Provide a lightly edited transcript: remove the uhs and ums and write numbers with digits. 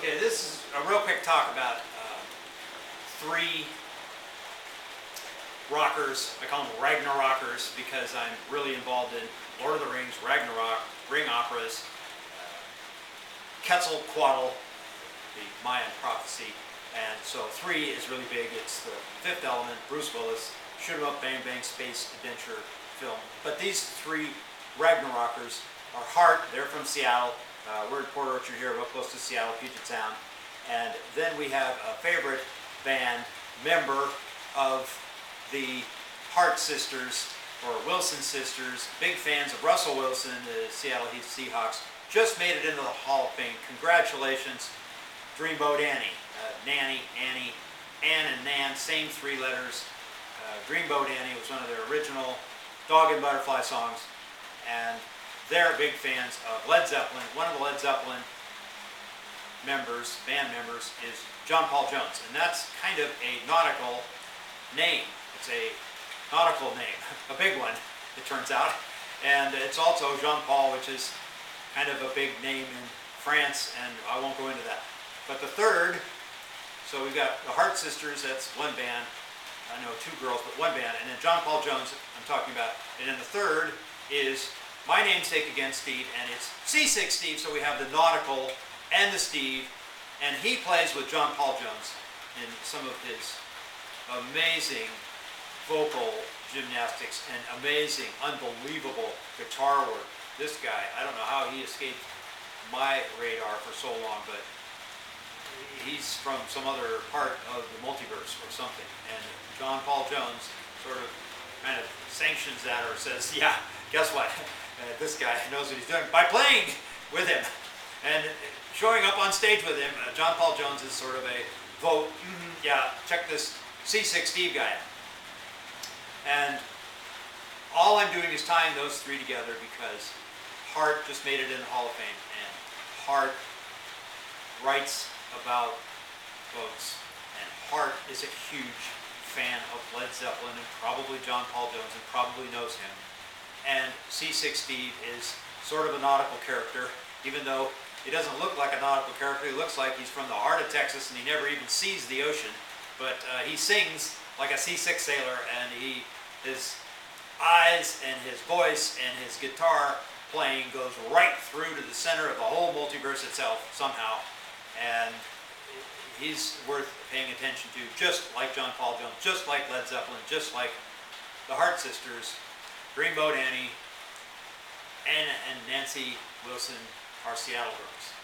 Okay, this is a real quick talk about three rockers. I call them Ragnarokrs because I'm really involved in Lord of the Rings, Ragnarok, ring operas, Quetzalcoatl, the Mayan prophecy, and so three is really big. It's the Fifth Element, Bruce Willis, shoot 'em up, bang bang, space adventure film. But these three Ragnarokrs are Heart. They're from Seattle. We're in Port Orchard here, real close to Seattle, Puget Sound. And then we have a favorite band member of the Hart sisters, or Wilson sisters, big fans of Russell Wilson, the Seattle Seahawks. Just made it into the Hall of Fame. Congratulations, Dreamboat Annie. Nanny, Annie, Ann and Nan, same three letters. Dreamboat Annie was one of their original Dog and Butterfly songs. And they're big fans of Led Zeppelin. One of the Led Zeppelin members, band members, is John Paul Jones. And that's kind of a nautical name. It's a nautical name, a big one, it turns out. And it's also Jean Paul, which is kind of a big name in France, and I won't go into that. But the third, so we've got the Hart sisters, that's one band. I know two girls, but one band. And then John Paul Jones, I'm talking about. And then the third is my namesake again, Steve, and it's Seasick Steve, so we have the nautical and the Steve, and he plays with John Paul Jones in some of his amazing vocal gymnastics and amazing, unbelievable guitar work. This guy, I don't know how he escaped my radar for so long, but he's from some other part of the multiverse or something, and John Paul Jones sort of kind of sanctions that, or says, yeah, guess what? This guy knows what he's doing by playing with him and showing up on stage with him. John Paul Jones is sort of a vote, yeah, check this Seasick Steve guy out. And all I'm doing is tying those three together because Hart just made it in the Hall of Fame, and Hart writes about boats, and Hart is a huge fan of Led Zeppelin and probably John Paul Jones and probably knows him. And Seasick Steve is sort of a nautical character, even though he doesn't look like a nautical character. He looks like he's from the heart of Texas and he never even sees the ocean. But he sings like a seasick sailor, and his eyes and his voice and his guitar playing goes right through to the center of the whole multiverse itself somehow. And he's worth paying attention to, just like John Paul Jones, just like Led Zeppelin, just like the Hart sisters. Dreamboat Annie, Anna and Nancy Wilson are Seattle girls.